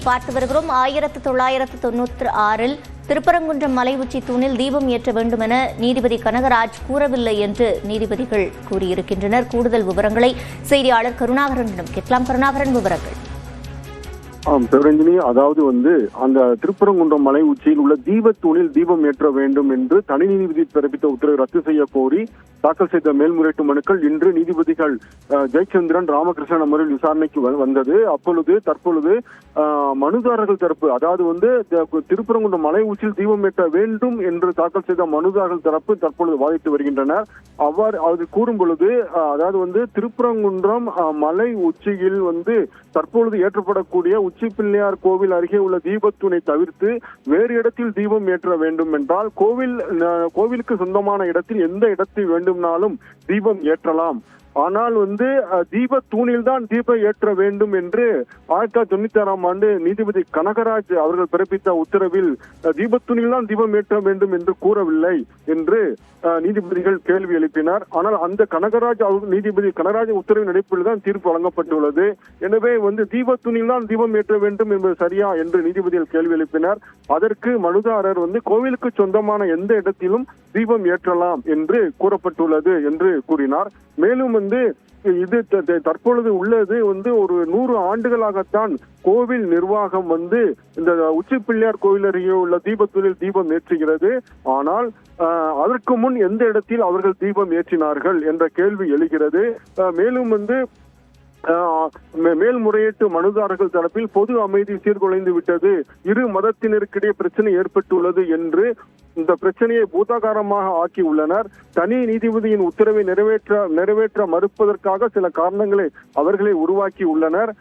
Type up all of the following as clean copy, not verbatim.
பார்த்து வருகிறோம். 1996 திருப்பரங்குன்றம் மலை உச்சி தூணில் தீபம் ஏற்ற வேண்டும் என நீதிபதி கனகராஜ் கூறவில்லை என்று நீதிபதிகள் கூறியிருக்கின்றனர். கூடுதல் விவரங்களை செய்தியாளர் கருணாகரனிடம் கேட்கலாம். கருணாகரன், விவரங்கள். சிவரஞ்சனி, அதாவது அந்த திருப்பரங்குன்றம் மலை உச்சியில் உள்ள தீபத்தூணில் தீபம் ஏற்ற வேண்டும் என்று தனி நீதிபதி பிறப்பித்த உத்தரவை ரத்து செய்ய கோரி தாக்கல் செய்த மேல்முறையீட்டு மனுக்கள் இன்று நீதிபதிகள் ஜெயச்சந்திரன், ராமகிருஷ்ணன் அமர்வில் விசாரணைக்கு வந்தது. தற்பொழுது மனுதாரர்கள் தரப்பு, அதாவது திருப்பரங்குன்றம் மலை உச்சியில் தீபம் ஏற்ற வேண்டும் என்று தாக்கல் செய்த மனுதாரர்கள் தரப்பு தற்பொழுது வாதிட்டு வருகின்றனர். அவ்வாறு அது கூறும் பொழுது, அதாவது திருப்பரங்குன்றம் மலை உச்சியில் தற்பொழுது ஏற்றப்படக்கூடிய உச்சி பிள்ளையார் கோவில் அருகே உள்ள தீபத்தூணை தவிர்த்து வேறு இடத்தில் தீபம் ஏற்ற வேண்டும் என்றால் கோவிலுக்கு சொந்தமான இடத்தில் எந்த இடத்தில் வேண்டும்னாலும் தீபம் ஏற்றலாம். ஆனால் தீபத்தூணில் தான் தீபம் ஏற்ற வேண்டும் என்று 1996ஆம் ஆண்டு நீதிபதி கனகராஜ் அவர்கள் பிறப்பித்த உத்தரவில் தீபத்தூணில் தான் தீபம் ஏற்ற வேண்டும் என்று கூறவில்லை என்று நீதிபதிகள் கேள்வி எழுப்பினார். ஆனால் அந்த நீதிபதி கனகராஜ் உத்தரவின் அடிப்படையில் தான் தீர்ப்பு வழங்கப்பட்டுள்ளது. எனவே தீபத்தூணில் தான் தீபம் ஏற்ற வேண்டும் என்பது சரியா என்று நீதிபதிகள் கேள்வி எழுப்பினார். அதற்கு மனுதாரர் கோவிலுக்கு சொந்தமான எந்த இடத்திலும் தீபம் ஏற்றலாம் என்று கூறப்பட்டுள்ளது என்று கூறினார். மேலும் இது தற்பொழுது உள்ளது ஒரு 100 ஆண்டுகளாகத்தான் கோவில் நிர்வாகம் இந்த உச்சி பிள்ளையார் கோவில் அருகே உள்ள தீபத்தூணில் தீபம் ஏற்றுகிறது. ஆனால் அதற்கு முன் எந்த இடத்தில் அவர்கள் தீபம் ஏற்றினார்கள் என்ற கேள்வி எழுகிறது. மேலும் மேல்முறையீட்டு மனுதாரர்கள் தரப்பில் பொது அமைதி சீர்குலைந்து விட்டது, இரு மதத்தினருக்கிடையே பிரச்சனை ஏற்பட்டுள்ளது என்று இந்த பிரச்சனையை பூதாகாரமாக ஆக்கி உள்ளனர். தனி நீதிபதியின் உத்தரவை நிறைவேற்ற மறுப்பதற்காக சில காரணங்களை அவர்களே உருவாக்கி உள்ளனர்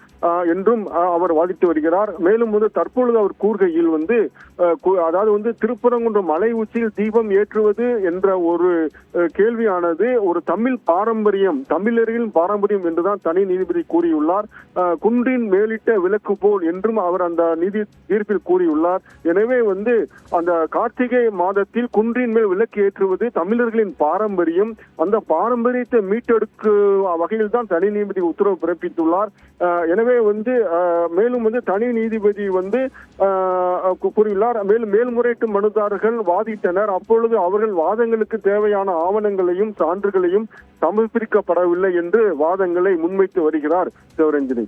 என்றும் அவர் வாதிட்டு வருகிறார். மேலும் தற்பொழுது அவர் கூறுகையில் அதாவது திருப்பரங்குன்றம் மலை உச்சியில் தீபம் ஏற்றுவது என்ற ஒரு கேள்வியானது ஒரு தமிழர்களின் பாரம்பரியம் என்றுதான் தனி நீதிபதி கூறியுள்ளார். குன்றின் மேலிட்ட விளக்கு போல் என்றும் அவர் அந்த நீதி தீர்ப்பில் கூறியுள்ளார். எனவே அந்த கார்த்திகை மாதத்தில் குன்றின் மேல் விளக்கு ஏற்றுவது தமிழர்களின் பாரம்பரியம். அந்த பாரம்பரியத்தை மீட்டெடுக்கும் வகையில் தான் தனி நீதிபதி உத்தரவு பிறப்பித்துள்ளார். எனவே மேலும் தனி நீதிபதி கூறியுள்ளார். மேலும் மேல்முறையீட்டு மனுதாரர்கள் வாதிட்டனர். அப்பொழுது அவர்கள் வாதங்களுக்கு தேவையான ஆவணங்களையும் சான்றுகளையும் சமர்ப்பிக்கப்படவில்லை என்று வாதங்களை முன்வைத்து வருகிறார். சிவரஞ்சனி,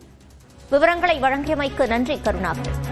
விவரங்களை வழங்கியமைக்கு நன்றி கருணாகரன்.